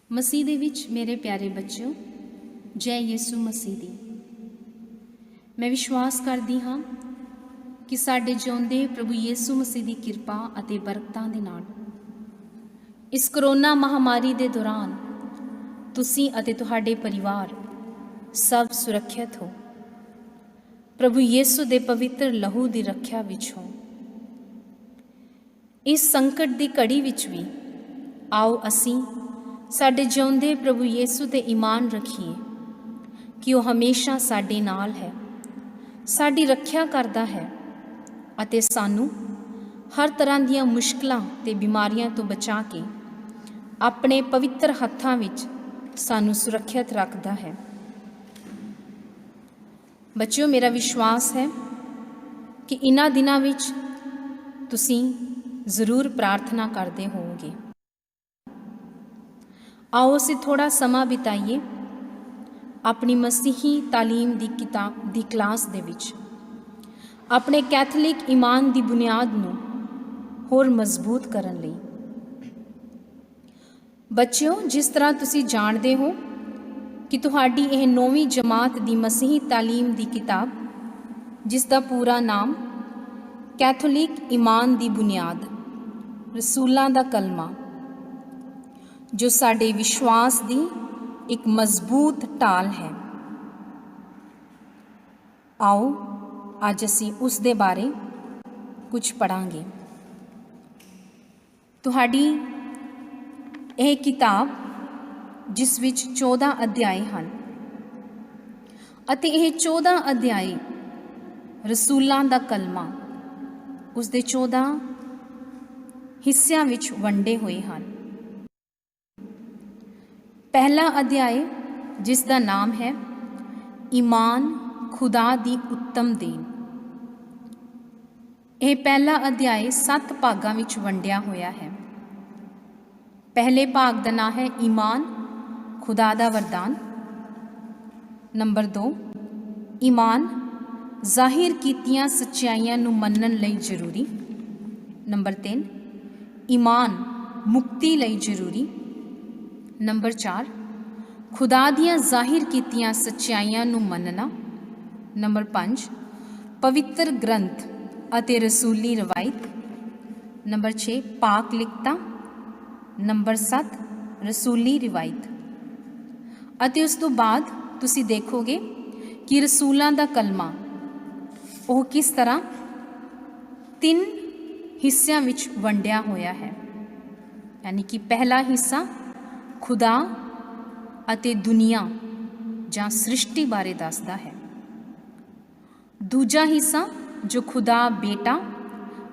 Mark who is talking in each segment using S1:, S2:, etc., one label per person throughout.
S1: मसीह दे विच मेरे प्यारे बच्चों, जय यीशु मसीह दी। मैं विश्वास करदी हाँ कि साडे जिउंदे प्रभु यीशु मसीह दी किरपा अते बरकतां दे नाल इस करोना महामारी दे दौरान तुसीं अते तुहाडे परिवार सब सुरक्षित हो। प्रभु यीशु दे पवित्र लहू दी रख्या विच हो। इस संकट दी घड़ी विच भी आओ असीं साडे जिउंदे प्रभु यीशु ते ईमान रखीए कि वो हमेशा साडे नाल है, साडी रख्या करदा है अते सानू हर तरह दीयां मुश्किलां ते बीमारियां तो बचा के अपने पवित्र हत्थां विच सानू सुरक्षित रखदा है। बच्चों, मेरा विश्वास है कि इन्हां दिनां विच तुसीं ज़रूर प्रार्थना करते होवोगे। आओ असीं थोड़ा समा बिताइए अपनी मसीही तालीम दी किताब दी क्लास दे विच अपने कैथलिक ईमान दी बुनियाद नूं होर मजबूत करन लई। बच्चों, जिस तरह तुसीं जाणदे हो कि तुहाडी यह 9वीं जमात दी मसीही तालीम दी किताब, जिसका पूरा नाम कैथोलिक ईमान दी बुनियाद रसूलां दा कलमा, जो साडे विश्वास दी एक मजबूत ढाल है। आओ अज असीं उस दे बारे कुछ पढ़ांगे। तुहाडी यह किताब जिस विच 14 अध्याय हन अते यह 14 अध्याय रसूलां दा कलमा उस दे 14 हिस्सियां विच वंडे हुए हन। पहला अध्याय जिसका नाम है ईमान खुदा दी उत्तम देन। यह पहला अध्याय 7 भागां विच वंडिया होया है। पहले भाग का नाम है ईमान खुदा दा वरदान। नंबर 2, ईमान जाहिर कीतियां सच्चाइयां नूं मनन लई जरूरी। नंबर 3, ईमान मुक्ति लई जरूरी। नंबर 4, खुदा दियां जाहिर कीतियां सच्चाइयां नूं मनना। नंबर 5, पवित्र ग्रंथ अते रसूली रवायत। नंबर 6, पाक लिखता। नंबर 7, रसूली रिवायत। अते उस तो बाद तुसी देखोगे कि रसूलां दा कलमा वो किस तरह 3 हिस्सियां विच वंडिया होया है। यानी कि पहला हिस्सा खुदा अते दुनिया जां सृष्टि बारे दसदा है। दूजा हिस्सा जो खुदा बेटा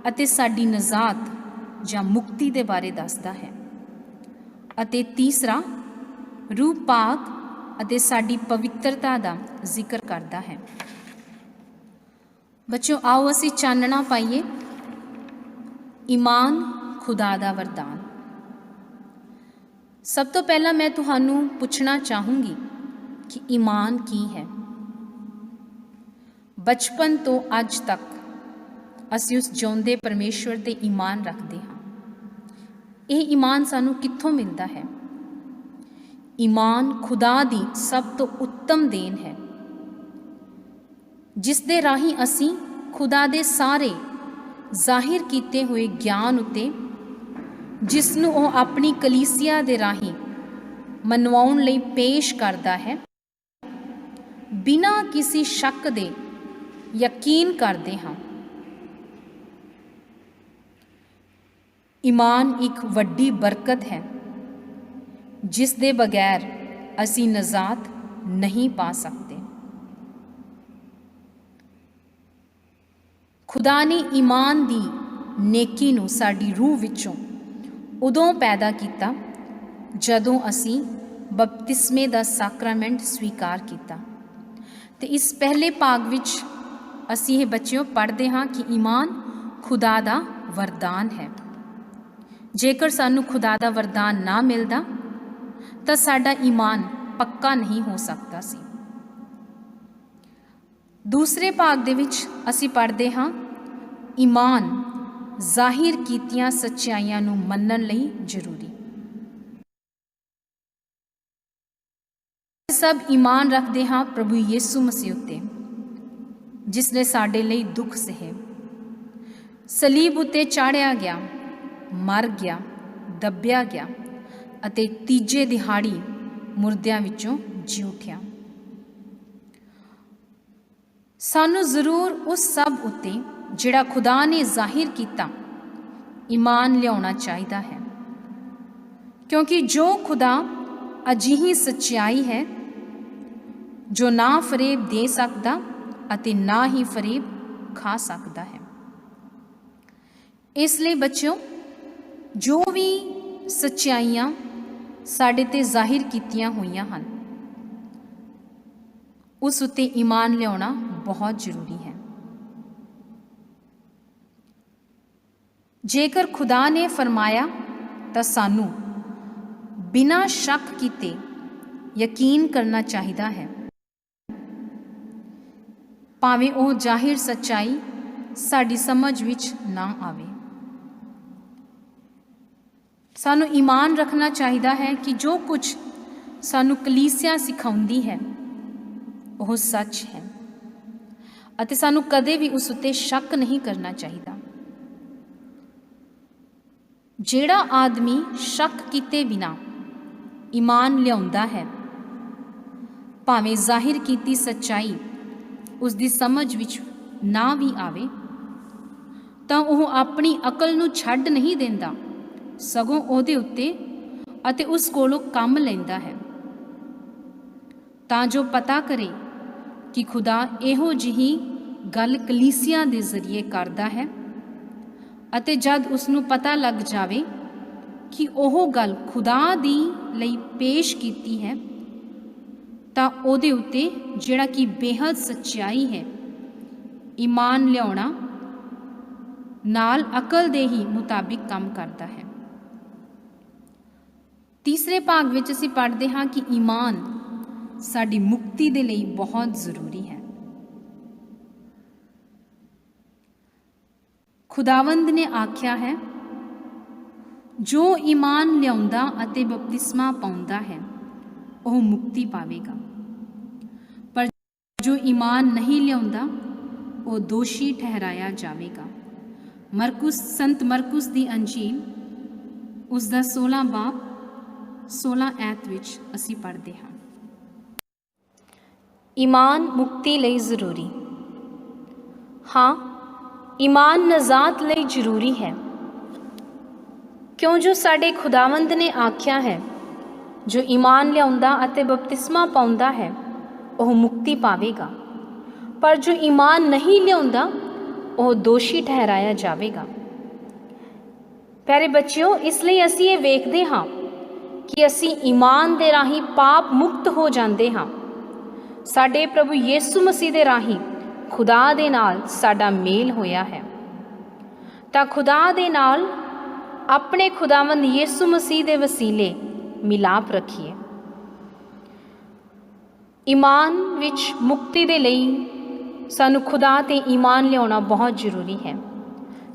S1: अते साडी नजात जां मुक्ति दे बारे दसदा है। अते तीसरा रूह पाक अते साडी पवित्रता दा जिक्र करदा है। बच्चों, आओ असीं चानना पाइए ईमान खुदा दा वरदान। सब तो पहला मैं तुहानू पुछना चाहूँगी कि ईमान की है। बचपन तो अज तक असी उस जिउंदे परमेश्वर ते ईमान रखते हाँ। यह ईमान सानू कित्थों मिलता है? ईमान खुदा दी सब तो उत्तम देन है, जिस दे राही असी खुदा दे सारे जाहिर किए हुए ज्ञान उत्ते जिसनू वो अपनी कलीसिया दे राही मनवाउण लई पेश करदा है, बिना किसी शक दे यकीन करते हाँ। ईमान एक वड्डी बरकत है जिस दे बगैर असी नजात नहीं पा सकते। खुदा ने ईमान दी नेकी नू साडी रूह विचों उदों पैदा किया जदों असी बपतिस्मे दा साक्रामेंट स्वीकार किया। तो इस पहले भाग विच असी ये बच्चों पढ़ते हाँ कि ईमान खुदा दा वरदान है। जेकर सानू खुदा दा वरदान ना मिलता तो साडा ईमान पक्का नहीं हो सकता सी। दूसरे भाग दे विच असी पढ़ते हाँ ईमान जाहिर कीतियां सच्चाइयां नूं मनन लई जरूरी। ਸਭ ਈਮਾਨ ਰੱਖਦੇ ਹਾਂ ਪ੍ਰਭੂ ਯਿਸੂ ਮਸੀਹ ਉੱਤੇ, ਜਿਸ ਨੇ ਸਾਡੇ ਲਈ ਦੁੱਖ ਸਹੇ, ਸਲੀਬ ਉੱਤੇ ਚਾੜਿਆ ਗਿਆ, ਮਰ ਗਿਆ, ਦੱਬਿਆ ਗਿਆ ਅਤੇ ਤੀਜੇ ਦਿਹਾੜੀ ਮੁਰਦਿਆਂ ਵਿੱਚੋਂ ਜੀ ਉੱਠਿਆ। ਸਾਨੂੰ ਜ਼ਰੂਰ ਉਸ ਸਭ ਉੱਤੇ ਜਿਹੜਾ ਖੁਦਾ ਨੇ ਜ਼ਾਹਿਰ ਕੀਤਾ ਈਮਾਨ ਲਿਆਉਣਾ ਚਾਹੀਦਾ ਹੈ, ਕਿਉਂਕਿ ਜੋ ਖੁਦਾ ਅਜਿਹੀ ਸੱਚਾਈ ਹੈ ਜੋ ਨਾ ਫਰੇਬ ਦੇ ਸਕਦਾ ਅਤੇ ਨਾ ਹੀ ਫਰੇਬ ਖਾ ਸਕਦਾ ਹੈ। ਇਸ ਲਈ ਬੱਚਿਓ, ਜੋ ਵੀ ਸੱਚਾਈਆਂ ਸਾਡੇ ਤੇ ਜ਼ਾਹਿਰ ਕੀਤੀਆਂ ਹੋਈਆਂ ਹਨ ਉਸ ਉੱਤੇ ਈਮਾਨ ਲਿਆਉਣਾ ਬਹੁਤ ਜ਼ਰੂਰੀ ਹੈ। ਜੇਕਰ ਖੁਦਾ ਨੇ ਫਰਮਾਇਆ ਤਾਂ ਸਾਨੂੰ ਬਿਨਾਂ ਸ਼ੱਕ ਕੀਤੇ ਯਕੀਨ ਕਰਨਾ ਚਾਹੀਦਾ ਹੈ, ਭਾਵੇਂ ਉਹ ਜ਼ਾਹਿਰ ਸੱਚਾਈ ਸਾਡੀ ਸਮਝ ਵਿੱਚ ਨਾ ਆਵੇ। ਸਾਨੂੰ ਈਮਾਨ ਰੱਖਣਾ ਚਾਹੀਦਾ ਹੈ ਕਿ ਜੋ ਕੁਝ ਸਾਨੂੰ ਕਲੀਸਿਆ ਸਿਖਾਉਂਦੀ ਹੈ ਉਹ ਸੱਚ ਹੈ ਅਤੇ ਸਾਨੂੰ ਕਦੇ ਵੀ ਉਸ ਉੱਤੇ ਸ਼ੱਕ ਨਹੀਂ ਕਰਨਾ ਚਾਹੀਦਾ। ਜਿਹੜਾ ਆਦਮੀ ਸ਼ੱਕ ਕੀਤੇ ਬਿਨਾਂ ਈਮਾਨ ਲਿਆਉਂਦਾ ਹੈ, ਭਾਵੇਂ ਜ਼ਾਹਿਰ ਕੀਤੀ ਸੱਚਾਈ ਉਸ ਦੀ ਸਮਝ ਵਿੱਚ ਨਾ ਵੀ ਆਵੇ, ਤਾਂ ਉਹ ਆਪਣੀ ਅਕਲ ਨੂੰ ਛੱਡ ਨਹੀਂ ਦਿੰਦਾ, ਸਗੋਂ ਉਹਦੇ ਉੱਤੇ ਅਤੇ ਉਸ ਕੋਲੋਂ ਕੰਮ ਲੈਂਦਾ ਹੈ ਤਾਂ ਜੋ ਪਤਾ ਕਰੇ ਕਿ ਖੁਦਾ ਇਹੋ ਜਿਹੀ ਗੱਲ ਕਲੀਸਿਆ ਦੇ ਜ਼ਰੀਏ ਕਰਦਾ ਹੈ, ਅਤੇ ਜਦ ਉਸ ਨੂੰ ਪਤਾ ਲੱਗ ਜਾਵੇ ਕਿ ਉਹ ਗੱਲ ਖੁਦਾ ਦੀ ਲਈ ਪੇਸ਼ ਕੀਤੀ ਹੈ ਤਾਂ ਉਹਦੇ ਉੱਤੇ ਜਿਹੜਾ ਕਿ ਬੇਹੱਦ ਸੱਚਾਈ ਹੈ ਈਮਾਨ ਲਿਆਉਣਾ ਨਾਲ ਅਕਲ ਦੇ ਹੀ ਮੁਤਾਬਿਕ ਕੰਮ ਕਰਦਾ ਹੈ। ਤੀਸਰੇ ਭਾਗ ਵਿੱਚ ਅਸੀਂ ਪੜ੍ਹਦੇ ਹਾਂ ਕਿ ਈਮਾਨ ਸਾਡੀ ਮੁਕਤੀ ਦੇ ਲਈ ਬਹੁਤ ਜ਼ਰੂਰੀ ਹੈ। ਖੁਦਾਵੰਦ ਨੇ ਆਖਿਆ ਹੈ, ਜੋ ਈਮਾਨ ਲਿਆਉਂਦਾ ਅਤੇ ਬਪਤਿਸਮਾ ਪਾਉਂਦਾ ਹੈ ਉਹ ਮੁਕਤੀ ਪਾਵੇਗਾ, ਪਰ ਜੋ ਈਮਾਨ ਨਹੀਂ ਲਿਆਉਂਦਾ ਉਹ ਦੋਸ਼ੀ ਠਹਿਰਾਇਆ ਜਾਵੇਗਾ। ਸੰਤ ਮਰਕੁਸ ਦੀ ਅੰਜੀਲ ਉਸ ਦਾ 16 ਬਾਬ 16 ਐਤ ਵਿੱਚ ਅਸੀਂ ਪੜ੍ਹਦੇ ਹਾਂ। ਈਮਾਨ ਮੁਕਤੀ ਲਈ ਜ਼ਰੂਰੀ। ਹਾਂ, ਈਮਾਨ ਨਜ਼ਾਤ ਲਈ ਜ਼ਰੂਰੀ ਹੈ, ਕਿਉਂ ਜੋ ਸਾਡੇ ਖੁਦਾਵੰਦ ਨੇ ਆਖਿਆ ਹੈ, ਜੋ ਈਮਾਨ ਲਿਆਉਂਦਾ ਅਤੇ ਬਪਤਿਸਮਾ ਪਾਉਂਦਾ ਹੈ ਉਹ ਮੁਕਤੀ ਪਾਵੇਗਾ, ਪਰ ਜੋ ਈਮਾਨ ਨਹੀਂ ਲਿਆਉਂਦਾ ਉਹ ਦੋਸ਼ੀ ਠਹਿਰਾਇਆ ਜਾਵੇਗਾ। ਪਿਆਰੇ ਬੱਚਿਓ, ਇਸ ਲਈ ਅਸੀਂ ਇਹ ਵੇਖਦੇ ਹਾਂ ਕਿ ਅਸੀਂ ਈਮਾਨ ਦੇ ਰਾਹੀਂ ਪਾਪ ਮੁਕਤ ਹੋ ਜਾਂਦੇ ਹਾਂ। ਸਾਡੇ ਪ੍ਰਭੂ ਯਿਸੂ ਮਸੀਹ ਦੇ ਰਾਹੀਂ ਖੁਦਾ ਦੇ ਨਾਲ ਸਾਡਾ ਮੇਲ ਹੋਇਆ ਹੈ, ਤਾਂ ਖੁਦਾ ਦੇ ਨਾਲ ਆਪਣੇ ਖੁਦਾਵੰਦ ਯਿਸੂ ਮਸੀਹ ਦੇ ਵਸੀਲੇ ਮਿਲਾਪ ਰੱਖੀਏ। ਈਮਾਨ ਵਿੱਚ ਮੁਕਤੀ ਦੇ ਲਈ ਸਾਨੂੰ ਖੁਦਾ ਤੇ ਈਮਾਨ ਲਿਆਉਣਾ ਬਹੁਤ ਜ਼ਰੂਰੀ ਹੈ।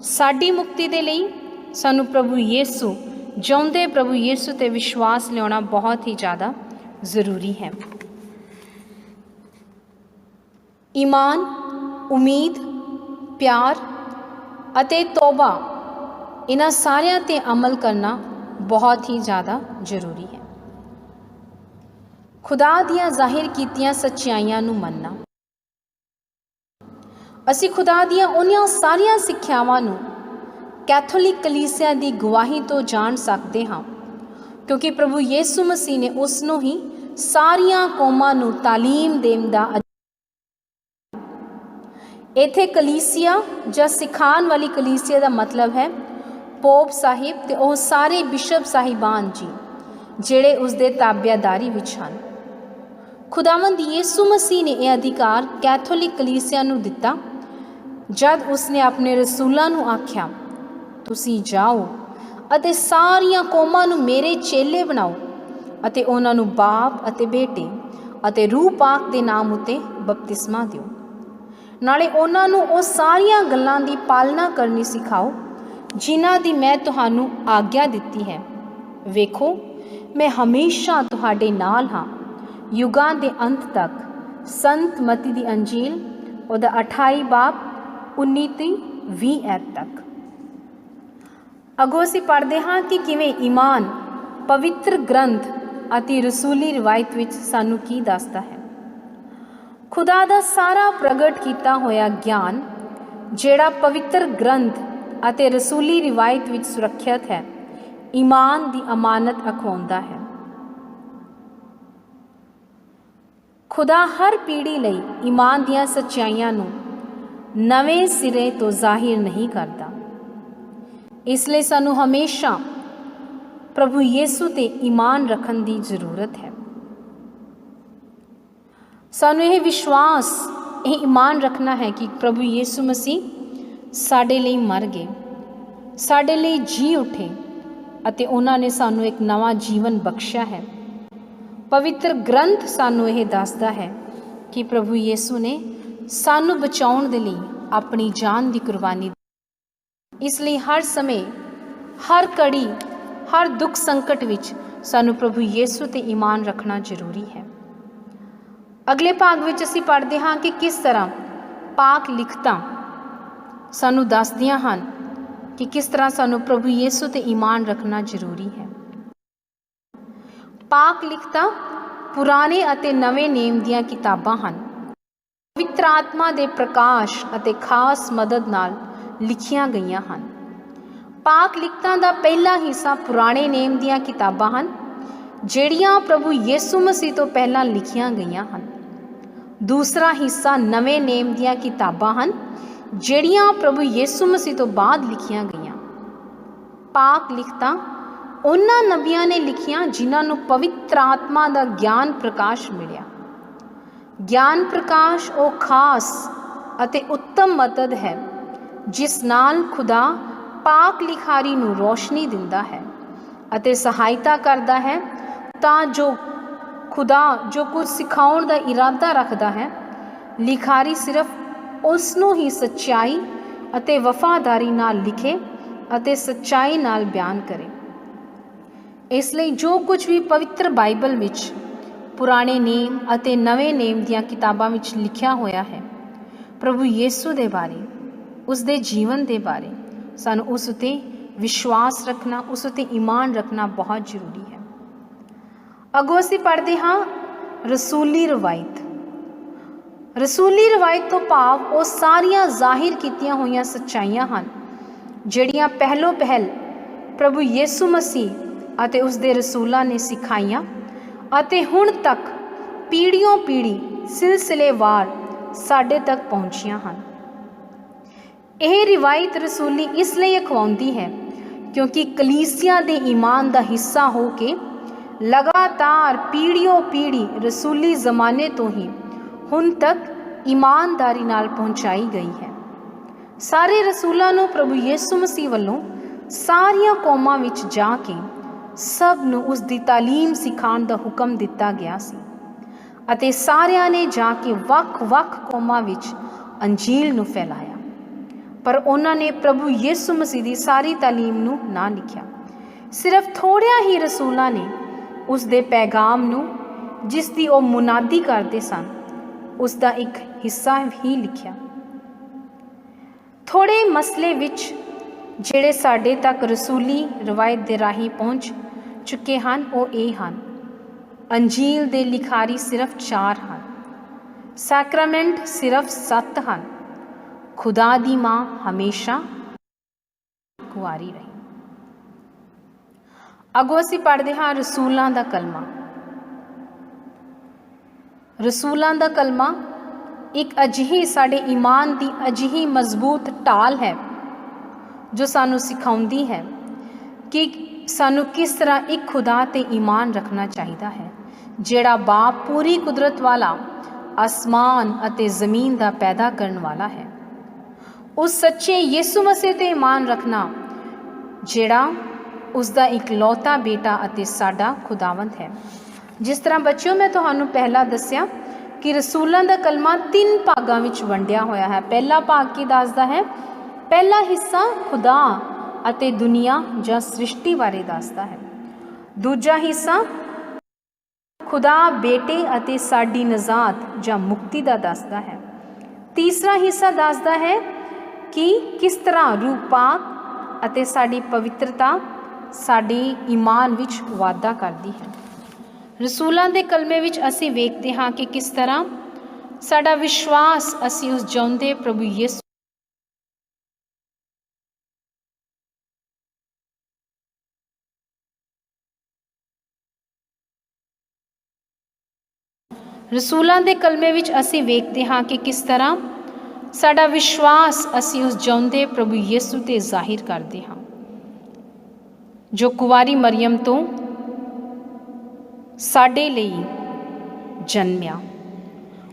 S1: ਸਾਡੀ ਮੁਕਤੀ ਦੇ ਲਈ ਸਾਨੂੰ ਪ੍ਰਭੂ ਯਿਸੂ, ਜਿਉਂਦੇ ਪ੍ਰਭੂ ਯਿਸੂ ਤੇ ਵਿਸ਼ਵਾਸ ਲਿਆਉਣਾ ਬਹੁਤ ਹੀ ਜ਼ਿਆਦਾ ਜ਼ਰੂਰੀ ਹੈ। ਈਮਾਨ, ਉਮੀਦ, ਪਿਆਰ ਅਤੇ ਤੌਬਾ, ਇਹਨਾਂ ਸਾਰਿਆਂ ਤੇ ਅਮਲ ਕਰਨਾ ਬਹੁਤ ਹੀ ਜ਼ਿਆਦਾ ਜ਼ਰੂਰੀ ਹੈ। ਖੁਦਾ ਦੀਆਂ ਜ਼ਾਹਿਰ ਕੀਤੀਆਂ ਸੱਚਾਈਆਂ ਨੂੰ ਮੰਨਣਾ। ਅਸੀਂ ਖੁਦਾ ਦੀਆਂ ਉਹਨਾਂ ਸਾਰੀਆਂ ਸਿੱਖਿਆਵਾਂ ਨੂੰ ਕੈਥੋਲਿਕ ਕਲੀਸਿਆ ਦੀ ਗਵਾਹੀ ਤੋਂ ਜਾਣ ਸਕਦੇ ਹਾਂ, ਕਿਉਂਕਿ ਪ੍ਰਭੂ ਯਿਸੂ ਮਸੀਹ ਨੇ ਉਸ ਨੂੰ ਹੀ ਸਾਰੀਆਂ ਕੌਮਾਂ ਨੂੰ ਤਾਲੀਮ ਦੇਣ ਦਾ। ਇੱਥੇ ਕਲੀਸਿਆ ਜਾਂ ਸਿਖਾਉਣ ਵਾਲੀ ਕਲੀਸਿਆ ਦਾ ਮਤਲਬ ਹੈ ਪੋਪ ਸਾਹਿਬ ਤੇ ਉਹ ਸਾਰੇ ਬਿਸ਼ਪ ਸਾਹਿਬਾਨ ਜੀ ਜਿਹੜੇ ਉਸ ਦੇ ਤਾਬਿਆਦਾਰੀ ਵਿੱਚ ਹਨ। ਖੁਦਾਵੰਦ ਯਿਸੂ ਮਸੀਹ ਨੇ ਇਹ ਅਧਿਕਾਰ ਕੈਥੋਲਿਕ ਕਲੀਸਿਆ ਨੂੰ ਦਿੱਤਾ ਜਦ ਉਸਨੇ ਆਪਣੇ ਰਸੂਲਾਂ ਨੂੰ ਆਖਿਆ, ਤੁਸੀਂ ਜਾਓ ਅਤੇ ਸਾਰੀਆਂ ਕੌਮਾਂ ਨੂੰ ਮੇਰੇ ਚੇਲੇ ਬਣਾਓ ਅਤੇ ਉਹਨਾਂ ਨੂੰ ਬਾਪ ਅਤੇ ਬੇਟੇ ਅਤੇ ਰੂਹ ਪਾਕ ਦੇ ਨਾਮ ਉੱਤੇ ਬਪਤਿਸਮਾ ਦਿਓ, ਨਾਲੇ ਉਹਨਾਂ ਨੂੰ ਉਹ ਸਾਰੀਆਂ ਗੱਲਾਂ ਦੀ ਪਾਲਣਾ ਕਰਨੀ ਸਿਖਾਓ ਜਿਨ੍ਹਾਂ ਦੀ ਮੈਂ ਤੁਹਾਨੂੰ ਆਗਿਆ ਦਿੱਤੀ ਹੈ। ਵੇਖੋ, ਮੈਂ ਹਮੇਸ਼ਾ ਤੁਹਾਡੇ ਨਾਲ ਹਾਂ ਯੁਗਾਂ ਦੇ ਅੰਤ ਤੱਕ ਸੰਤ ਮਤੀ ਦੀ ਅੰਜੀਲ ਉਹਦਾ 28 ਬਾਬ 19 ਤੋਂ 20 ਐਤ ਤੱਕ। ਅੱਗੋਂ ਅਸੀਂ ਪੜ੍ਹਦੇ ਹਾਂ ਕਿ ਕਿਵੇਂ ਈਮਾਨ ਪਵਿੱਤਰ ਗ੍ਰੰਥ ਅਤੇ ਰਸੂਲੀ ਰਿਵਾਇਤ ਵਿੱਚ ਸਾਨੂੰ ਕੀ ਦੱਸਦਾ ਹੈ। ਖੁਦਾ ਦਾ ਸਾਰਾ ਪ੍ਰਗਟ ਕੀਤਾ ਹੋਇਆ ਗਿਆਨ ਜਿਹੜਾ ਪਵਿੱਤਰ ਗ੍ਰੰਥ ਅਤੇ ਰਸੂਲੀ ਰਿਵਾਇਤ ਵਿੱਚ ਸੁਰੱਖਿਅਤ ਹੈ, ਈਮਾਨ ਦੀ ਅਮਾਨਤ ਅਖਵਾਉਂਦਾ ਹੈ। ਖੁਦਾ ਹਰ ਪੀੜ੍ਹੀ ਲਈ ਈਮਾਨ ਦੀਆਂ ਸੱਚਾਈਆਂ ਨੂੰ ਨਵੇਂ ਸਿਰੇ ਤੋਂ ਜ਼ਾਹਿਰ ਨਹੀਂ ਕਰਦਾ। ਇਸ ਲਈ ਸਾਨੂੰ ਹਮੇਸ਼ਾ ਪ੍ਰਭੂ ਯੀਸੂ ਤੇ ਈਮਾਨ ਰੱਖਣ ਦੀ ਜ਼ਰੂਰਤ ਹੈ। ਸਾਨੂੰ ਇਹ ਵਿਸ਼ਵਾਸ, ਇਹ ਈਮਾਨ ਰੱਖਣਾ ਹੈ ਕਿ ਪ੍ਰਭੂ ਯੀਸੂ ਮਸੀਹ ਸਾਡੇ ਲਈ ਮਰ ਗਏ, ਸਾਡੇ ਲਈ ਜੀ ਉੱਠੇ ਅਤੇ ਉਹਨਾਂ ਨੇ ਸਾਨੂੰ ਇੱਕ ਨਵਾਂ ਜੀਵਨ ਬਖਸ਼ਿਆ ਹੈ। ਪਵਿੱਤਰ ਗ੍ਰੰਥ ਸਾਨੂੰ ਇਹ ਦੱਸਦਾ ਹੈ ਕਿ ਪ੍ਰਭੂ ਯੀਸੂ ਨੇ ਸਾਨੂੰ ਬਚਾਉਣ ਦੇ ਲਈ ਆਪਣੀ ਜਾਨ ਦੀ ਕੁਰਬਾਨੀ ਦਿੱਤੀ। ਇਸ ਲਈ ਹਰ ਸਮੇਂ, ਹਰ ਘੜੀ, ਹਰ ਦੁੱਖ ਸੰਕਟ ਵਿੱਚ ਸਾਨੂੰ ਪ੍ਰਭੂ ਯੀਸੂ ਤੇ ਈਮਾਨ ਰੱਖਣਾ ਜ਼ਰੂਰੀ ਹੈ। ਅਗਲੇ ਭਾਗ ਵਿੱਚ ਅਸੀਂ ਪੜ੍ਹਦੇ ਹਾਂ ਕਿ ਕਿਸ ਤਰ੍ਹਾਂ ਪਾਕ ਲਿਖਤਾਂ ਸਾਨੂੰ ਦੱਸਦੀਆਂ ਹਨ ਕਿ ਕਿਸ ਤਰ੍ਹਾਂ ਸਾਨੂੰ ਪ੍ਰਭੂ ਯੀਸੂ ਤੇ ਈਮਾਨ ਰੱਖਣਾ ਜ਼ਰੂਰੀ ਹੈ। ਪਾਕ ਲਿਖਤਾਂ ਪੁਰਾਣੇ ਅਤੇ ਨਵੇਂ ਨੇਮ ਦੀਆਂ ਕਿਤਾਬਾਂ ਹਨ। ਪਵਿੱਤਰ ਆਤਮਾ ਦੇ ਪ੍ਰਕਾਸ਼ ਅਤੇ ਖਾਸ ਮਦਦ ਨਾਲ ਲਿਖੀਆਂ ਗਈਆਂ ਹਨ। ਪਾਕ ਲਿਖਤਾਂ ਦਾ ਪਹਿਲਾ ਹਿੱਸਾ ਪੁਰਾਣੇ ਨੇਮ ਦੀਆਂ ਕਿਤਾਬਾਂ ਹਨ, ਜਿਹੜੀਆਂ ਪ੍ਰਭੂ ਯੀਸੂ ਮਸੀਹ ਤੋਂ ਪਹਿਲਾਂ ਲਿਖੀਆਂ ਗਈਆਂ ਹਨ। ਦੂਸਰਾ ਹਿੱਸਾ ਨਵੇਂ ਨੇਮ ਦੀਆਂ ਕਿਤਾਬਾਂ ਹਨ, ਜਿਹੜੀਆਂ ਪ੍ਰਭੂ ਯੀਸੂ ਮਸੀਹ ਤੋਂ ਬਾਅਦ ਲਿਖੀਆਂ ਗਈਆਂ। ਪਾਕ ਲਿਖਤਾਂ ਉਹਨਾਂ ਨਬੀਆਂ ਨੇ ਲਿਖੀਆਂ ਜਿਨ੍ਹਾਂ ਨੂੰ ਪਵਿੱਤਰ ਆਤਮਾ ਦਾ ਗਿਆਨ ਪ੍ਰਕਾਸ਼ ਮਿਲਿਆ। ਗਿਆਨ ਪ੍ਰਕਾਸ਼ ਉਹ ਖਾਸ ਅਤੇ ਉੱਤਮ ਮਦਦ ਹੈ ਜਿਸ ਨਾਲ ਖੁਦਾ ਪਾਕ ਲਿਖਾਰੀ ਨੂੰ ਰੋਸ਼ਨੀ ਦਿੰਦਾ ਹੈ ਅਤੇ ਸਹਾਇਤਾ ਕਰਦਾ ਹੈ ਤਾਂ ਜੋ ਖੁਦਾ ਜੋ ਕੁਝ ਸਿਖਾਉਣ ਦਾ ਇਰਾਦਾ ਰੱਖਦਾ ਹੈ, ਲਿਖਾਰੀ ਸਿਰਫ ਉਸ ਨੂੰ ਹੀ ਸੱਚਾਈ ਅਤੇ ਵਫਾਦਾਰੀ ਨਾਲ ਲਿਖੇ ਅਤੇ ਸੱਚਾਈ ਨਾਲ ਬਿਆਨ ਕਰੇ। ਇਸ ਲਈ ਜੋ ਕੁਝ ਵੀ ਪਵਿੱਤਰ ਬਾਈਬਲ ਵਿੱਚ ਪੁਰਾਣੇ ਨੇਮ ਅਤੇ ਨਵੇਂ ਨੇਮ ਦੀਆਂ ਕਿਤਾਬਾਂ ਵਿੱਚ ਲਿਖਿਆ ਹੋਇਆ ਹੈ, ਪ੍ਰਭੂ ਯੀਸੂ ਦੇ ਬਾਰੇ, ਉਸ ਦੇ ਜੀਵਨ ਦੇ ਬਾਰੇ, ਸਾਨੂੰ ਉਸ ਉੱਤੇ ਵਿਸ਼ਵਾਸ ਰੱਖਣਾ, ਉਸ ਉੱਤੇ ਈਮਾਨ ਰੱਖਣਾ ਬਹੁਤ ਜ਼ਰੂਰੀ ਹੈ। ਅੱਗੋਂ ਅਸੀਂ ਪੜ੍ਹਦੇ ਹਾਂ ਰਸੂਲੀ ਰਵਾਇਤ। ਰਸੂਲੀ ਰਵਾਇਤ ਤੋਂ ਭਾਵ ਉਹ ਸਾਰੀਆਂ ਜ਼ਾਹਿਰ ਕੀਤੀਆਂ ਹੋਈਆਂ ਸੱਚਾਈਆਂ ਹਨ ਜਿਹੜੀਆਂ ਪਹਿਲੋਂ ਪਹਿਲ ਪ੍ਰਭੂ ਯੀਸੂ ਮਸੀਹ ਅਤੇ ਉਸ ਦੇ ਰਸੂਲਾਂ ਨੇ ਸਿਖਾਈਆਂ ਅਤੇ ਹੁਣ ਤੱਕ ਪੀੜ੍ਹੀਓਂ ਪੀੜ੍ਹੀ ਸਿਲਸਿਲੇਵਾਰ ਸਾਡੇ ਤੱਕ ਪਹੁੰਚੀਆਂ ਹਨ। ਇਹ ਰਿਵਾਇਤ ਰਸੂਲੀ ਇਸ ਲਈ ਅਖਵਾਉਂਦੀ ਹੈ ਕਿਉਂਕਿ ਕਲੀਸਿਆ ਦੇ ਈਮਾਨ ਦਾ ਹਿੱਸਾ ਹੋ ਕੇ ਲਗਾਤਾਰ ਪੀੜ੍ਹੀਓਂ ਪੀੜ੍ਹੀ ਰਸੂਲੀ ਜ਼ਮਾਨੇ ਤੋਂ ਹੀ ਹੁਣ ਤੱਕ ਈਮਾਨਦਾਰੀ ਨਾਲ ਪਹੁੰਚਾਈ ਗਈ ਹੈ। ਸਾਰੇ ਰਸੂਲਾਂ ਨੂੰ ਪ੍ਰਭੂ ਯੀਸੂ ਮਸੀਹ ਵੱਲੋਂ ਸਾਰੀਆਂ ਕੌਮਾਂ ਵਿੱਚ ਜਾ ਕੇ ਸਭ ਨੂੰ ਉਸ ਦੀ ਤਾਲੀਮ ਸਿਖਾਉਣ ਦਾ ਹੁਕਮ ਦਿੱਤਾ ਗਿਆ ਸੀ ਅਤੇ ਸਾਰਿਆਂ ਨੇ ਜਾ ਕੇ ਵੱਖ-ਵੱਖ ਕੌਮਾਂ ਵਿੱਚ ਅੰਜੀਲ ਨੂੰ ਫੈਲਾਇਆ, ਪਰ ਉਹਨਾਂ ਨੇ ਪ੍ਰਭੂ ਯੀਸੂ ਮਸੀਹ ਦੀ ਸਾਰੀ ਤਾਲੀਮ ਨੂੰ ਨਾ ਲਿਖਿਆ। ਸਿਰਫ ਥੋੜ੍ਹਿਆਂ ਹੀ ਰਸੂਲਾਂ ਨੇ ਉਸ ਦੇ ਪੈਗਾਮ ਨੂੰ, ਜਿਸ ਦੀ ਉਹ ਮੁਨਾਦੀ ਕਰਦੇ ਸਨ, ਉਸ ਦਾ ਇੱਕ ਹਿੱਸਾ ਹੀ ਲਿਖਿਆ। ਥੋੜ੍ਹੇ ਮਸਲੇ ਵਿੱਚ ਜਿਹੜੇ ਸਾਡੇ ਤੱਕ ਰਸੂਲੀ ਰਵਾਇਤ ਦੇ ਰਾਹੀਂ ਪਹੁੰਚ ਚੁੱਕੇ ਹਨ ਉਹ ਇਹ ਹਨ। ਅੰਜੀਲ ਦੇ ਲਿਖਾਰੀ ਸਿਰਫ 4 ਹਨ, ਸੈਕਰਾਮੈਂਟ ਸਿਰਫ 7 ਹਨ, ਖੁਦਾ ਦੀ ਮਾਂ ਹਮੇਸ਼ਾ ਕੁਆਰੀ ਰਹੀ। ਅੱਗੋਂ ਅਸੀਂ ਪੜ੍ਹਦੇ ਹਾਂ ਰਸੂਲਾਂ ਦਾ ਕਲਮਾ। ਰਸੂਲਾਂ ਦਾ ਕਲਮਾ ਇੱਕ ਅਜਿਹੀ ਸਾਡੇ ਈਮਾਨ ਦੀ ਅਜਿਹੀ ਮਜ਼ਬੂਤ ਢਾਲ ਹੈ ਜੋ ਸਾਨੂੰ ਸਿਖਾਉਂਦੀ ਹੈ ਕਿ ਸਾਨੂੰ ਕਿਸ ਤਰ੍ਹਾਂ ਇੱਕ ਖੁਦਾ ਤੇ ਈਮਾਨ ਰੱਖਣਾ ਚਾਹੀਦਾ ਹੈ, ਜਿਹੜਾ ਬਾਪ ਪੂਰੀ ਕੁਦਰਤ ਵਾਲਾ, ਆਸਮਾਨ ਅਤੇ ਜ਼ਮੀਨ ਦਾ ਪੈਦਾ ਕਰਨ ਵਾਲਾ ਹੈ। ਉਸ ਸੱਚੇ ਯੀਸੂ ਮਸੀਹ ਤੇ ਈਮਾਨ ਰੱਖਣਾ ਜਿਹੜਾ ਉਸ ਦਾ ਇਕਲੌਤਾ ਬੇਟਾ ਅਤੇ ਸਾਡਾ ਖੁਦਾਵੰਦ ਹੈ। ਜਿਸ ਤਰ੍ਹਾਂ ਬੱਚਿਓ ਮੈਂ ਤੁਹਾਨੂੰ ਪਹਿਲਾਂ ਦੱਸਿਆ ਕਿ ਰਸੂਲਾਂ ਦਾ ਕਲਮਾ 3 ਭਾਗਾਂ ਵਿੱਚ ਵੰਡਿਆ ਹੋਇਆ ਹੈ। ਪਹਿਲਾ ਭਾਗ ਕੀ ਦੱਸਦਾ ਹੈ? ਪਹਿਲਾ ਹਿੱਸਾ ਖੁਦਾ ਅਤੇ ਦੁਨੀਆ ਜਾਂ ਸ੍ਰਿਸ਼ਟੀ ਬਾਰੇ ਦੱਸਦਾ ਹੈ। ਦੂਜਾ ਹਿੱਸਾ खुदा बेटे ਅਤੇ ਸਾਡੀ ਨਜ਼ਾਤ ਜਾਂ ਮੁਕਤੀ ਦਾ ਦੱਸਦਾ ਹੈ। ਤੀਸਰਾ ਹਿੱਸਾ ਦੱਸਦਾ ਹੈ ਕਿ ਕਿਸ ਤਰ੍ਹਾਂ ਰੂਹ ਪਾਕ ਅਤੇ ਸਾਡੀ ਪਵਿੱਤਰਤਾ ਸਾਡੇ ਈਮਾਨ ਵਿੱਚ ਵਾਧਾ ਕਰਦੀ ਹੈ। ਰਸੂਲਾਂ ਦੇ ਕਲਮੇ ਵਿੱਚ ਅਸੀਂ ਵੇਖਦੇ ਹਾਂ ਕਿ ਕਿਸ ਤਰ੍ਹਾਂ ਸਾਡਾ ਵਿਸ਼ਵਾਸ ਅਸੀਂ ਉਸ ਜਿਉਂਦੇ ਪ੍ਰਭੂ ਯਿਸੂ ਰਸੂਲਾਂ ਦੇ ਕਲਮੇ ਵਿੱਚ ਅਸੀਂ ਵੇਖਦੇ ਹਾਂ ਕਿ ਕਿਸ ਤਰ੍ਹਾਂ ਸਾਡਾ ਵਿਸ਼ਵਾਸ ਅਸੀਂ ਉਸ ਜਿਉਂਦੇ ਪ੍ਰਭੂ ਯਿਸੂ 'ਤੇ ਜ਼ਾਹਿਰ ਕਰਦੇ ਹਾਂ ਜੋ ਕੁਵਾਰੀ ਮਰੀਅਮ ਤੋਂ ਸਾਡੇ ਲਈ ਜਨਮਿਆ।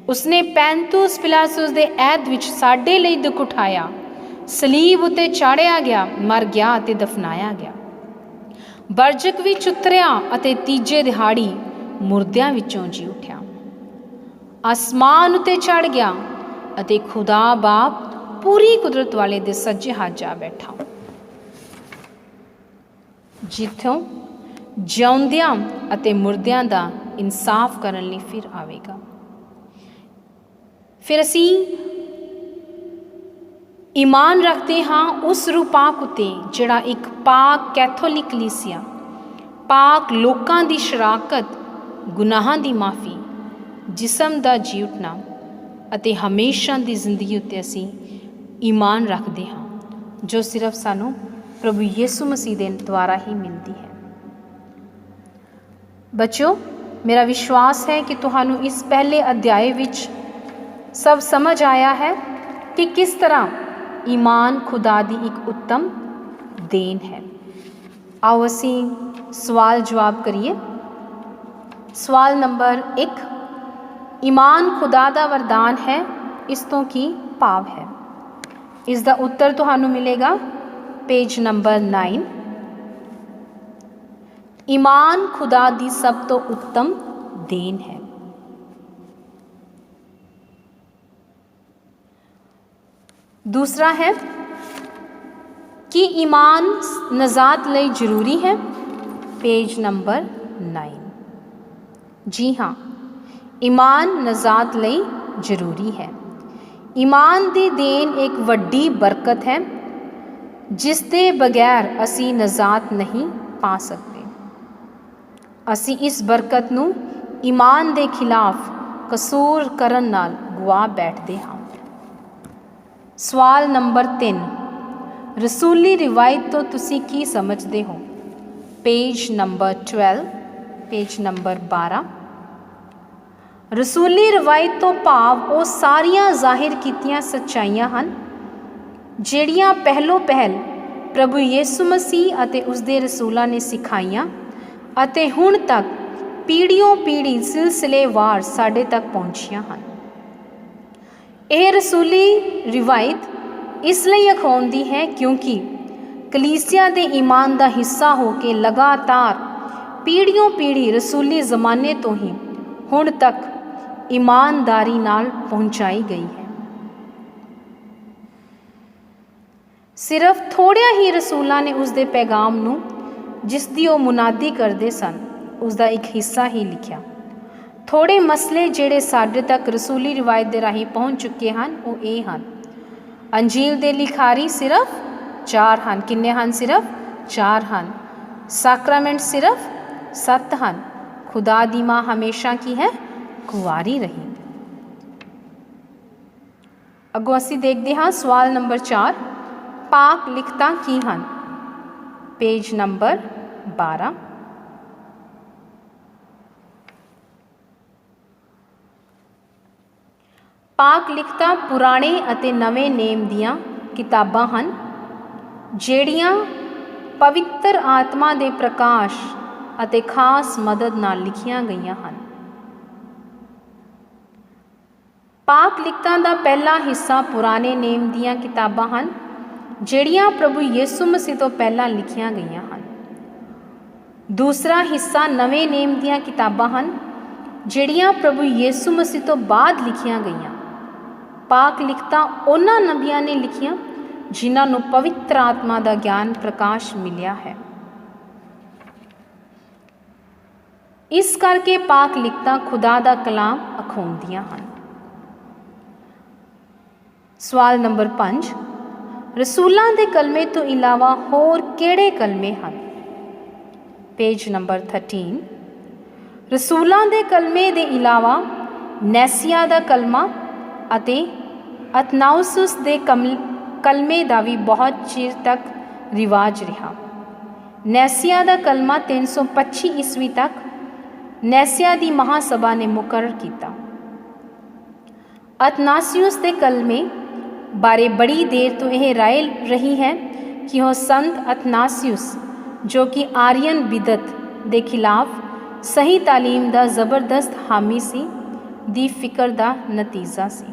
S1: ਉਸਨੇ ਪੈਂਤੂਸ ਪਿਲਾਤੁਸ ਦੇ ਐਦ ਵਿੱਚ ਸਾਡੇ ਲਈ ਦੁੱਖ ਉਠਾਇਆ, ਸਲੀਬ ਉੱਤੇ ਚਾੜਿਆ ਗਿਆ, ਮਰ ਗਿਆ ਅਤੇ ਦਫਨਾਇਆ ਗਿਆ, ਬਰਜਕ ਵਿੱਚ ਉਤਰਿਆ ਅਤੇ ਤੀਜੇ ਦਿਹਾੜੀ ਮੁਰਦਿਆਂ ਵਿੱਚੋਂ ਜੀ ਉੱਠਿਆ, ਆਸਮਾਨ ਉੱਤੇ ਚੜ੍ਹ ਗਿਆ ਅਤੇ ਖੁਦਾ ਬਾਪ ਪੂਰੀ ਕੁਦਰਤ ਵਾਲੇ ਦੇ ਸੱਜੇ ਹੱਥ ਜਾ ਬੈਠਾ, ਜਿੱਥੋਂ ਜਿਉਂਦਿਆਂ ਅਤੇ ਮੁਰਦਿਆਂ ਦਾ ਇਨਸਾਫ ਕਰਨ ਲਈ ਫਿਰ ਆਵੇਗਾ। ਫਿਰ ਅਸੀਂ ਈਮਾਨ ਰੱਖਦੇ ਹਾਂ ਉਸ ਰੂਹ ਪਾਕ ਉੱਤੇ ਜਿਹੜਾ ਇੱਕ ਪਾਕ ਕੈਥੋਲਿਕ ਕਲੀਸਿਆ, ਪਾਕ ਲੋਕਾਂ ਦੀ ਸ਼ਰਾਕਤ, ਗੁਨਾਹਾਂ ਦੀ ਮਾਫੀ, ਜਿਸਮ ਦਾ ਜੀ ਉੱਠਣਾ ਅਤੇ ਹਮੇਸ਼ਾ ਦੀ ਜ਼ਿੰਦਗੀ ਉੱਤੇ ਅਸੀਂ ਈਮਾਨ ਰੱਖਦੇ ਹਾਂ ਜੋ ਸਿਰਫ ਸਾਨੂੰ ਪ੍ਰਭੂ ਯਿਸੂ ਮਸੀਹ ਦੇ ਦੁਆਰਾ ਹੀ ਮਿਲਦੀ ਹੈ। ਬੱਚਿਓ, ਮੇਰਾ ਵਿਸ਼ਵਾਸ ਹੈ ਕਿ ਤੁਹਾਨੂੰ ਇਸ ਪਹਿਲੇ ਅਧਿਆਏ ਵਿੱਚ ਸਭ ਸਮਝ ਆਇਆ ਹੈ ਕਿ ਕਿਸ ਤਰ੍ਹਾਂ ਈਮਾਨ ਖੁਦਾ ਦੀ ਇੱਕ ਉੱਤਮ ਦੇਣ ਹੈ। ਆਓ ਅਸੀਂ ਸਵਾਲ ਜਵਾਬ ਕਰੀਏ। ਸਵਾਲ ਨੰਬਰ 1, ਈਮਾਨ ਖੁਦਾ ਦਾ ਵਰਦਾਨ ਹੈ, ਇਸ ਤੋਂ ਕੀ ਭਾਵ ਹੈ? ਇਸ ਦਾ ਉੱਤਰ ਤੁਹਾਨੂੰ ਮਿਲੇਗਾ ਪੇਜ ਨੰਬਰ 9। ਈਮਾਨ ਖੁਦਾ ਦੀ ਸਭ ਤੋਂ ਉੱਤਮ ਦੇਣ ਹੈ। ਦੂਸਰਾ ਹੈ ਕਿ ਈਮਾਨ ਨਜਾਤ ਲਈ ਜ਼ਰੂਰੀ ਹੈ, ਪੇਜ ਨੰਬਰ 9। ਜੀ ਹਾਂ, ਈਮਾਨ ਨਜਾਤ ਲਈ ਜ਼ਰੂਰੀ ਹੈ। ਈਮਾਨ ਦੀ ਦੇਣ ਇੱਕ ਵੱਡੀ ਬਰਕਤ ਹੈ ਜਿਸ ਦੇ ਬਗੈਰ ਅਸੀਂ ਨਜਾਤ ਨਹੀਂ ਪਾ ਸਕਦੇ। ਅਸੀਂ ਇਸ ਬਰਕਤ ਨੂੰ ਈਮਾਨ ਦੇ ਖਿਲਾਫ ਕਸੂਰ ਕਰਨ ਨਾਲ ਗੁਆ ਬੈਠਦੇ ਹਾਂ। ਸਵਾਲ ਨੰਬਰ 3, ਰਸੂਲੀ ਰਿਵਾਇਤ ਤੋਂ ਤੁਸੀਂ ਕੀ ਸਮਝਦੇ ਹੋ? Page number 12, page number 12। ਰਸੂਲੀ ਰਿਵਾਇਤ ਤੋਂ ਭਾਵ ਉਹ ਸਾਰੀਆਂ ਜ਼ਾਹਿਰ ਕੀਤੀਆਂ ਸੱਚਾਈਆਂ ਹਨ ਜਿਹੜੀਆਂ ਪਹਿਲੋਂ ਪਹਿਲ ਪ੍ਰਭੂ ਯਿਸੂ ਮਸੀਹ ਅਤੇ ਉਸਦੇ ਰਸੂਲਾਂ ਨੇ ਸਿਖਾਈਆਂ ਅਤੇ ਹੁਣ ਤੱਕ ਪੀੜ੍ਹੀਓਂ ਪੀੜ੍ਹੀ ਸਿਲਸਿਲੇਵਾਰ ਸਾਡੇ ਤੱਕ ਪਹੁੰਚੀਆਂ ਹਨ। ਇਹ ਰਸੂਲੀ ਰਿਵਾਇਤ ਇਸ ਲਈ ਅਖਾਉਂਦੀ ਹੈ ਕਿਉਂਕਿ ਕਲੀਸਿਆ ਦੇ ਈਮਾਨ ਦਾ ਹਿੱਸਾ ਹੋ ਕੇ ਲਗਾਤਾਰ ਪੀੜ੍ਹੀਓਂ ਪੀੜ੍ਹੀ ਰਸੂਲੀ ਜ਼ਮਾਨੇ ਤੋਂ ਹੀ ਹੁਣ ਤੱਕ ਈਮਾਨਦਾਰੀ ਨਾਲ ਪਹੁੰਚਾਈ ਗਈ ਹੈ। ਸਿਰਫ ਥੋੜ੍ਹਿਆਂ ਹੀ ਰਸੂਲਾਂ ਨੇ ਉਸ ਦੇ ਪੈਗਾਮ ਨੂੰ ਜਿਸ ਦੀ ਉਹ ਮੁਨਾਦੀ ਕਰਦੇ ਸਨ ਉਸ ਦਾ ਇੱਕ ਹਿੱਸਾ ਹੀ ਲਿਖਿਆ। ਥੋੜ੍ਹੇ ਮਸਲੇ ਜਿਹੜੇ ਸਾਡੇ ਤੱਕ ਰਸੂਲੀ ਰਿਵਾਇਤ ਦੇ ਰਾਹੀਂ ਪਹੁੰਚ ਚੁੱਕੇ ਹਨ ਉਹ ਇਹ ਹਨ। ਅੰਜੀਲ ਦੇ ਲਿਖਾਰੀ ਸਿਰਫ 4 ਹਨ। ਕਿੰਨੇ ਹਨ? ਸਿਰਫ 4 ਹਨ। ਸਾਕਰਾਮੈਂਟ ਸਿਰਫ 7 ਹਨ। ਖੁਦਾ ਦੀ ਮਾਂ ਹਮੇਸ਼ਾ ਕੀ ਹੈ? ਕੁਆਰੀ ਰਹੀ। ਅੱਗੋਂ ਅਸੀਂ ਦੇਖਦੇ ਹਾਂ ਸਵਾਲ ਨੰਬਰ 4, ਪਾਕ ਲਿਖਤਾਂ ਕੀ ਹਨ? Page number 12। ਪਾਕ ਲਿਖਤਾਂ ਪੁਰਾਣੇ ਅਤੇ ਨਵੇਂ ਨੇਮ ਦੀਆਂ ਕਿਤਾਬਾਂ ਹਨ ਜਿਹੜੀਆਂ ਪਵਿੱਤਰ ਆਤਮਾ ਦੇ ਪ੍ਰਕਾਸ਼ ਅਤੇ ਖਾਸ ਮਦਦ ਨਾਲ ਲਿਖੀਆਂ ਗਈਆਂ ਹਨ। ਪਾਕ ਲਿਖਤਾਂ ਦਾ ਪਹਿਲਾ ਹਿੱਸਾ ਪੁਰਾਣੇ ਨੇਮ ਦੀਆਂ ਕਿਤਾਬਾਂ ਹਨ ਜਿਹੜੀਆਂ ਪ੍ਰਭੂ ਯਿਸੂ ਮਸੀਹ ਤੋਂ ਪਹਿਲਾਂ ਲਿਖੀਆਂ ਗਈਆਂ ਹਨ। ਦੂਸਰਾ ਹਿੱਸਾ ਨਵੇਂ ਨੇਮ ਦੀਆਂ ਕਿਤਾਬਾਂ ਹਨ ਜਿਹੜੀਆਂ ਪ੍ਰਭੂ ਯਿਸੂ ਮਸੀਹ ਤੋਂ ਬਾਅਦ ਲਿਖੀਆਂ ਗਈਆਂ। ਪਾਕ ਲਿਖਤਾਂ ਉਹਨਾਂ ਨਬੀਆਂ ਨੇ ਲਿਖੀਆਂ ਜਿਨ੍ਹਾਂ ਨੂੰ ਪਵਿੱਤਰ ਆਤਮਾ ਦਾ ਗਿਆਨ ਪ੍ਰਕਾਸ਼ ਮਿਲਿਆ ਹੈ। ਇਸ ਕਰਕੇ ਪਾਕ ਲਿਖਤਾਂ ਖੁਦਾ ਦਾ ਕਲਾਮ ਅਖਾਉਂਦੀਆਂ ਹਨ। ਸਵਾਲ ਨੰਬਰ 5, ਰਸੂਲਾਂ ਦੇ ਕਲਮੇ ਤੋਂ ਇਲਾਵਾ ਹੋਰ ਕਿਹੜੇ ਕਲਮੇ ਹਨ? Page number 13। ਰਸੂਲਾਂ ਦੇ ਕਲਮੇ ਦੇ ਇਲਾਵਾ ਨੈਸੀਆ ਦਾ ਕਲਮਾ ਅਤੇ ਅਥਨਾਉਸੁਸ ਦੇ ਕਲਮੇ ਦਾ ਵੀ ਬਹੁਤ ਚਿਰ ਤੱਕ ਰਿਵਾਜ ਰਿਹਾ। ਨੈਸੀਆ ਦਾ ਕਲਮਾ 325 ਈਸਵੀ ਤੱਕ ਨੈਸੀਆ ਦੀ ਮਹਾਸਭਾ ਨੇ ਮੁਕਰਰ ਕੀਤਾ। ਅਥਨਾਸੀਉਸ ਦੇ ਕਲਮੇ ਬਾਰੇ ਬੜੀ ਦੇਰ ਤੋਂ ਇਹ ਰਾਏ ਰਹੀ ਹੈ ਕਿ ਉਹ ਸੰਤ ਅਥਨਾਸੀਉਸ, ਜੋ ਕਿ ਆਰੀਅਨ ਬਿਦਤ ਦੇ ਖਿਲਾਫ ਸਹੀ ਤਾਲੀਮ ਦਾ ਜ਼ਬਰਦਸਤ ਹਾਮੀ ਸੀ, ਦੀ ਫਿਕਰ ਦਾ ਨਤੀਜਾ ਸੀ।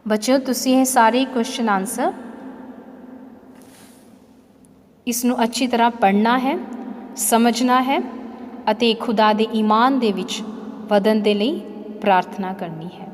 S1: ਬੱਚਿਓ, ਤੁਸੀਂ ਇਹ ਸਾਰੇ ਕੁਐਸਚਨ ਆਨਸਰ ਇਸ ਨੂੰ ਅੱਛੀ ਤਰ੍ਹਾਂ ਪੜ੍ਹਨਾ ਹੈ, ਸਮਝਣਾ ਹੈ ਅਤੇ ਖੁਦਾ ਦੇ ਈਮਾਨ ਦੇ ਵਿੱਚ ਵਧਣ ਦੇ ਲਈ ਪ੍ਰਾਰਥਨਾ ਕਰਨੀ ਹੈ।